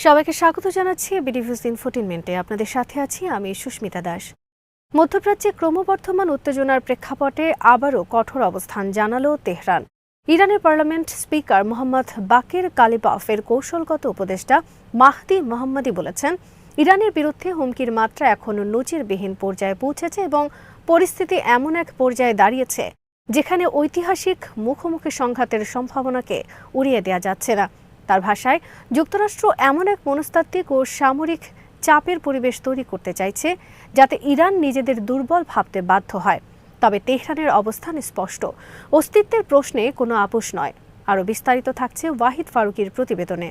সবাইকে স্বাগত জানাচ্ছি বিডিভিউজ ইনফোটেইনমেন্টে। আপনাদের সাথে আছি আমি সুস্মিতা দাস। মধ্যপ্রাচ্যে ক্রমবর্ধমান উত্তেজনার প্রেক্ষাপটে আবারও কঠোর অবস্থান জানালো তেহরান। ইরানের পার্লামেন্ট স্পিকার মোহাম্মদ বাকির কালিবাফের কৌশলগত উপদেষ্টা মাহদি মোহাম্মদি বলেছেন, ইরানের বিরুদ্ধে হুমকির মাত্রা এখনও নজিরবিহীন পর্যায়ে পৌঁছেছে এবং পরিস্থিতি এমন এক পর্যায়ে দাঁড়িয়েছে যেখানে ঐতিহাসিক মুখোমুখি সংঘাতের সম্ভাবনাকে উড়িয়ে দেওয়া যাচ্ছে না। তার ভাষায়, যুক্তরাষ্ট্র এমন এক মনস্তাত্ত্বিক ও সামরিক চাপের পরিবেশ তৈরি করতে চাইছে যাতে ইরান নিজেদের দুর্বল ভাবতে বাধ্য হয়। তবে তেহরানের অবস্থান স্পষ্ট, অস্তিত্বের প্রশ্নে কোনো আপোষ নয়। আরও বিস্তারিত থাকছে ওয়াহিদ ফারুকীর প্রতিবেদনে।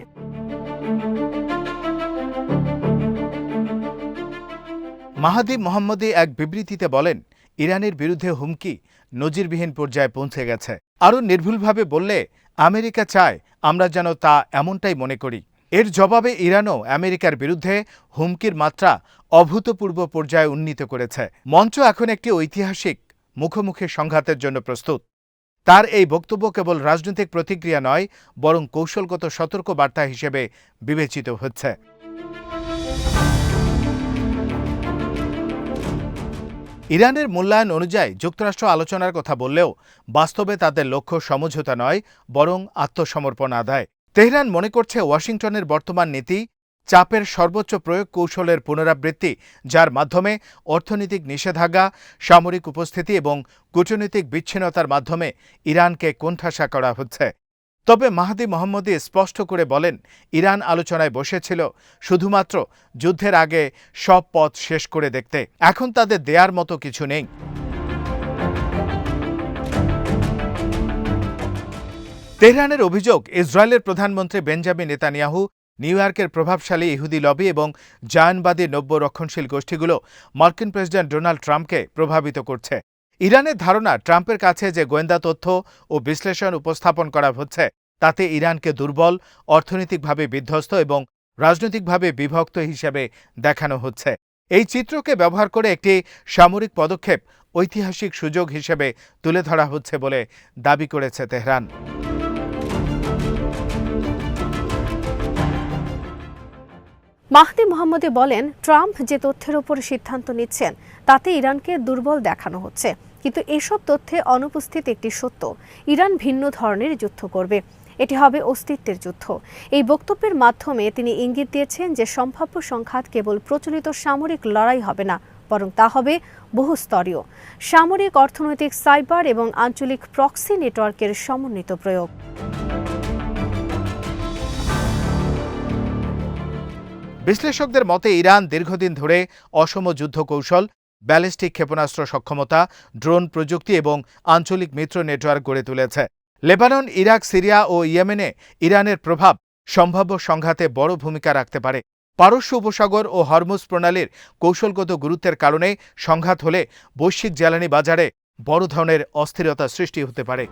মাহদি মোহাম্মদি এক বিবৃতিতে বলেন, ইরানের বিরুদ্ধে হুমকি নজিরবিহীন পর্যায়ে পৌঁছে গেছে। আরও নির্ভুলভাবে বললে, আমেরিকা চায় আমরা যেন তা এমনটাই মনে করি। এর জবাবে ইরানও আমেরিকার বিরুদ্ধে হুমকির মাত্রা অভূতপূর্ব পর্যায়ে উন্নীত করেছে। মঞ্চ এখন একটি ঐতিহাসিক মুখোমুখি সংঘাতের জন্য প্রস্তুত। তার এই বক্তব্য কেবল রাজনৈতিক প্রতিক্রিয়া নয়, বরং কৌশলগত সতর্কবার্তা হিসেবে বিবেচিত হচ্ছে। ইরানের মূল্যায়ন অনুযায়ী যুক্তরাষ্ট্র আলোচনার কথা বললেও বাস্তবে তাদের লক্ষ্য সমঝোতা নয়, বরং আত্মসমর্পণ আদায়। তেহরান মনে করছে ওয়াশিংটনের বর্তমান নীতি চাপের সর্বোচ্চ প্রয়োগ কৌশলের পুনরাবৃত্তি, যার মাধ্যমে অর্থনৈতিক নিষেধাজ্ঞা, সামরিক উপস্থিতি এবং কূটনৈতিক বিচ্ছিন্নতার মাধ্যমে ইরানকে কোণঠাসা করা হচ্ছে। তবে মাহদি মোহাম্মদি স্পষ্ট করে বলেন, ইরান আলোচনায় বসেছিল শুধুমাত্র যুদ্ধের আগে সব পথ শেষ করে দেখতে। এখন তাদের দেয়ার মতো কিছু নেই। তেহরানের অভিযোগ, ইসরায়েলের প্রধানমন্ত্রী বেঞ্জামিন নেতানিয়াহু নিউ ইয়র্কের প্রভাবশালী ইহুদি লবি এবং জায়নবাদী নব্য রক্ষণশীল গোষ্ঠীগুলো মার্কিন প্রেসিডেন্ট ডোনাল্ড ট্রাম্পকে প্রভাবিত করছে। ইরানের ধারণা, ট্রাম্পের কাছে যে গোয়েন্দা তথ্য ও বিশ্লেষণ উপস্থাপন করা হচ্ছে তাতে ইরানকে দুর্বল, অর্থনৈতিকভাবে বিধ্বস্ত এবং রাজনৈতিকভাবে বিভক্ত হিসেবে দেখানো হচ্ছে। এই চিত্রকে ব্যবহার করে একটি সামরিক পদক্ষেপ ঐতিহাসিক সুযোগ হিসেবে তুলে ধরা হচ্ছে বলে দাবি করেছে তেহরান। মাহদি মোহাম্মদি বলেন, ট্রাম্প যে তথ্যের উপর সিদ্ধান্ত নিচ্ছেন তাতে ইরানকে দুর্বল দেখানো হচ্ছে, কিন্তু এসব তথ্যে অনুপস্থিত একটি সত্য, ইরান ভিন্ন ধরনের যুদ্ধ করবে। এটি হবে অস্তিত্বের যুদ্ধ। এই বক্তব্যের মাধ্যমে তিনি ইঙ্গিত দিয়েছেন যে সম্ভাব্য সংঘাত কেবল প্রচলিত সামরিক লড়াই হবে না, বরং তা হবে বহুস্তরীয় সামরিক, অর্থনৈতিক, সাইবার এবং আঞ্চলিক প্রক্সি নেটওয়ার্কের সমন্বিত প্রয়োগ। বিশ্লেষকদের মতে, ইরান দীর্ঘদিন ধরে অসম যুদ্ধ কৌশল, ব্যালিস্টিক ক্ষেপণাস্ত্র সক্ষমতা, ড্রোন প্রযুক্তি এবং আঞ্চলিক মিত্র নেটওয়ার্ক গড়ে তুলেছে। লেবানন, ইরাক, সিরিয়া ও ইয়েমেনে ইরানের প্রভাব সম্ভাব্য সংঘাতে বড় ভূমিকা রাখতে পারে। পারস্য উপসাগর ও হরমুজ প্রণালীর কৌশলগত গুরুত্বের কারণে সংঘাত হলে বৈশ্বিক জ্বালানি বাজারে বড় ধরনের অস্থিরতা সৃষ্টি হতে পারে।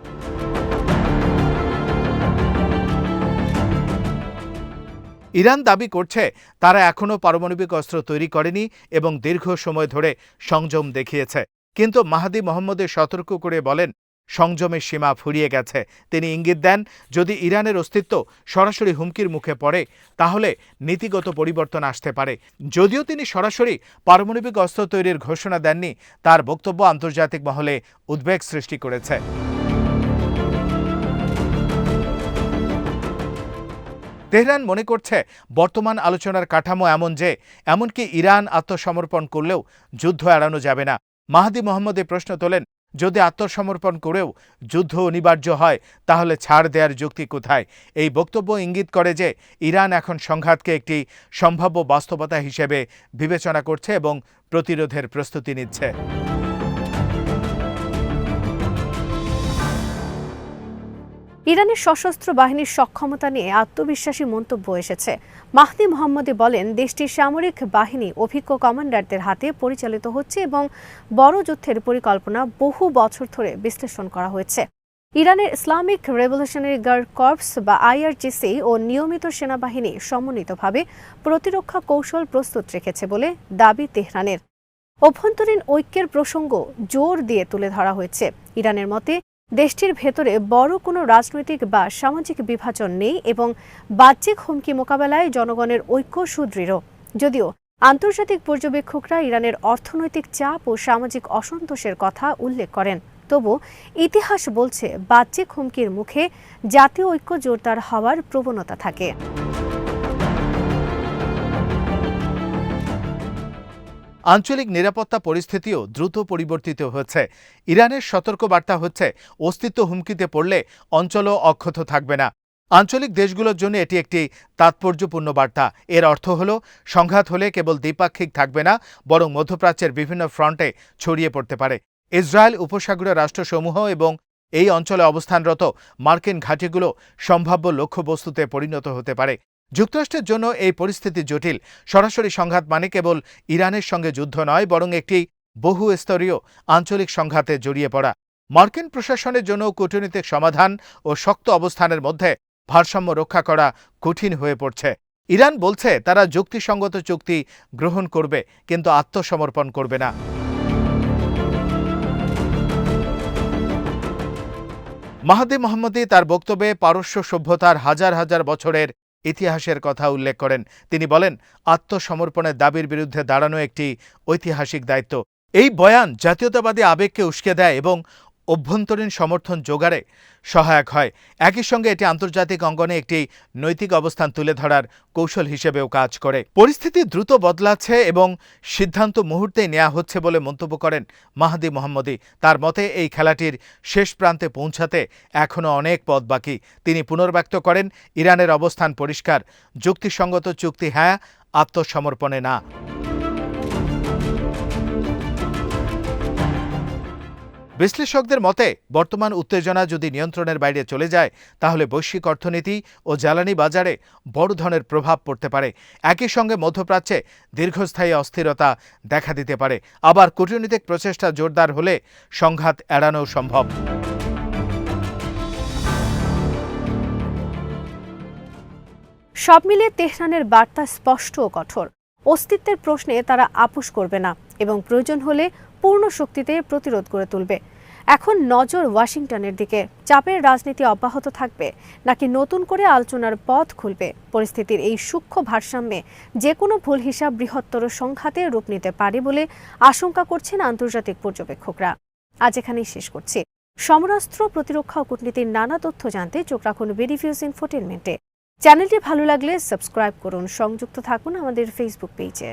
ইরান দাবি করছে তারা এখনও পারমাণবিক অস্ত্র তৈরি করেনি এবং দীর্ঘ সময় ধরে সংযম দেখিয়েছে। কিন্তু মাহদি মোহাম্মদি সতর্ক করে বলেন, সংযমের সীমা ফুরিয়ে গেছে। তিনি ইঙ্গিত দেন, যদি ইরানের অস্তিত্ব সরাসরি হুমকির মুখে পড়ে তাহলে নীতিগত পরিবর্তন আসতে পারে। যদিও তিনি সরাসরি পারমাণবিক অস্ত্র তৈরির ঘোষণা দেননি, তার বক্তব্য আন্তর্জাতিক মহলে উদ্বেগ সৃষ্টি করেছে। তেহরান মনে করছে বর্তমান আলোচনার কাঠামো এমন যে এমনকি ইরান আত্মসমর্পণ করলেও যুদ্ধ এড়ানো যাবে না। মাহদি মোহাম্মদি প্রশ্ন তোলেন, যদি আত্মসমর্পণ করেও যুদ্ধ অনিবার্য হয় তাহলে ছাড় দেওয়ার যুক্তি কোথায়? এই বক্তব্য ইঙ্গিত করে যে ইরান এখন সংঘাতকে একটি সম্ভাব্য বাস্তবতা হিসেবে বিবেচনা করছে এবং প্রতিরোধের প্রস্তুতি নিচ্ছে। ইরানের সশস্ত্র বাহিনীর সক্ষমতা নিয়ে আত্মবিশ্বাসী মন্তব্য এসেছে। মাহদি মোহাম্মদি বলেন, দেশটির সামরিক বাহিনী অভিজ্ঞ কমান্ডারদের হাতে পরিচালিত হচ্ছে এবং বড় যুদ্ধের পরিকল্পনা বহু বছর ধরে বিশ্লেষণ করা হয়েছে। ইরানের ইসলামিক রেভলিউশনারি গার্ড কর্পস বা IRGC ও নিয়মিত সেনাবাহিনী সমন্বিতভাবে প্রতিরক্ষা কৌশল প্রস্তুত রেখেছে বলে দাবি তেহরানের। অভ্যন্তরীণ ঐক্যের প্রসঙ্গ জোর দিয়ে তুলে ধরা হয়েছে। ইরানের মতে, দেশটির ভেতরে বড় কোনো রাজনৈতিক বা সামাজিক বিভাজন নেই এবং বাহ্যিক হুমকি মোকাবেলায় জনগণের ঐক্য সুদৃঢ়। যদিও আন্তর্জাতিক পর্যবেক্ষকরা ইরানের অর্থনৈতিক চাপ ও সামাজিক অসন্তোষের কথা উল্লেখ করেন, তবু ইতিহাস বলছে বাহ্যিক হুমকির মুখে জাতীয় ঐক্য জোরদার হওয়ার প্রবণতা থাকে। আঞ্চলিক নিরাপত্তা পরিস্থিতিও দ্রুত পরিবর্তিত হচ্ছে। ইরানের সতর্কবার্তা হচ্ছে, অস্তিত্ব হুমকিতে পড়লে অঞ্চলও অক্ষত থাকবে না। আঞ্চলিক দেশগুলোর জন্য এটি একটি তাৎপর্যপূর্ণ বার্তা। এর অর্থ হল, সংঘাত হলে কেবল দ্বিপাক্ষিক থাকবে না, বরং মধ্যপ্রাচ্যের বিভিন্ন ফ্রন্টে ছড়িয়ে পড়তে পারে। ইসরায়েল, উপসাগরীয় রাষ্ট্রসমূহ এবং এই অঞ্চলে অবস্থানরত মার্কিন ঘাঁটিগুলো সম্ভাব্য লক্ষ্যবস্তুতে পরিণত হতে পারে। যুক্তরাষ্ট্রের জন্য এই পরিস্থিতি জটিল। সরাসরি সংঘাত মানে কেবল ইরানের সঙ্গে যুদ্ধ নয়, বরং একটি বহুস্তরীয় আঞ্চলিক সংঘাতে জড়িয়ে পড়া। মার্কিন প্রশাসনের জন্য কূটনৈতিক সমাধান ও শক্ত অবস্থানের মধ্যে ভারসাম্য রক্ষা করা কঠিন হয়ে পড়ছে। ইরান বলছে তারা যুক্তিসঙ্গত চুক্তি গ্রহণ করবে, কিন্তু আত্মসমর্পণ করবে না। মাহদি মোহাম্মদী তার বক্তব্যে পারস্য সভ্যতার হাজার হাজার বছরের ইতিহাসের কথা উল্লেখ করেন। তিনি বলেন, আত্মসমর্পণের দাবির বিরুদ্ধে দাঁড়ানো একটি ঐতিহাসিক দায়িত্ব। এই বয়ান জাতীয়তাবাদী আবেগকে উস্কে দেয় এবং অভ্যন্তরীণ সমর্থন জোগাড়ে সহায়ক হয়। একই সঙ্গে এটি আন্তর্জাতিক অঙ্গনে একটি নৈতিক অবস্থান তুলে ধরার কৌশল হিসেবেও কাজ করে। পরিস্থিতি দ্রুত বদলাচ্ছে এবং সিদ্ধান্ত মুহূর্তেই নেওয়া হচ্ছে বলে মন্তব্য করেন মাহদি মোহাম্মদী। তার মতে, এই খেলাটির শেষ প্রান্তে পৌঁছাতে এখনও অনেক পথ বাকি। তিনি পুনর্ব্যক্ত করেন, ইরানের অবস্থান পরিষ্কার, যুক্তিসঙ্গত চুক্তি হ্যাঁ, আত্মসমর্পণে না। বিশ্লেষকদের মতে, বর্তমান উত্তেজনা যদি নিয়ন্ত্রণের বাইরে চলে যায়, তাহলে বৈশ্বিক অর্থনীতি ও জ্বালানি বাজারে বড় ধরনের প্রভাব পড়তে পারে। একই সঙ্গে মধ্যপ্রাচ্যে দীর্ঘস্থায়ী অস্থিরতা দেখা দিতে পারে। আবার কূটনৈতিক প্রচেষ্টা জোরদার হলে সংঘাত এড়ানো সম্ভব। সব মিলিয়ে তেহরানের বার্তা স্পষ্ট ও কঠোর। অস্তিত্বের প্রশ্নে তারা আপোস করবে না এবং প্রয়োজন হলে পূর্ণ শক্তিতে প্রতিরোধ গড়ে তুলবে। এখন নজর ওয়াশিংটনের দিকে। চাপের রাজনীতি অব্যাহত থাকবে নাকি নতুন করে আলোচনার পথ খুলবে? পরিস্থিতির এই সূক্ষ্ম ভারসাম্যে যে কোনো ভুল হিসাব বৃহত্তর সংঘাতে রূপ নিতে পারে বলে আশঙ্কা করছেন আন্তর্জাতিক পর্যবেক্ষকরা। আজ এখানেই শেষ করছি। সমরাস্ত্র, প্রতিরক্ষা ও কূটনীতির নানা তথ্য জানতে চোখ রাখুন বিডিভিউজ ইনফোটেইনমেন্টে। চ্যানেলটি ভালো লাগলে সাবস্ক্রাইব করুন, সংযুক্ত থাকুন আমাদের ফেসবুক পেজে।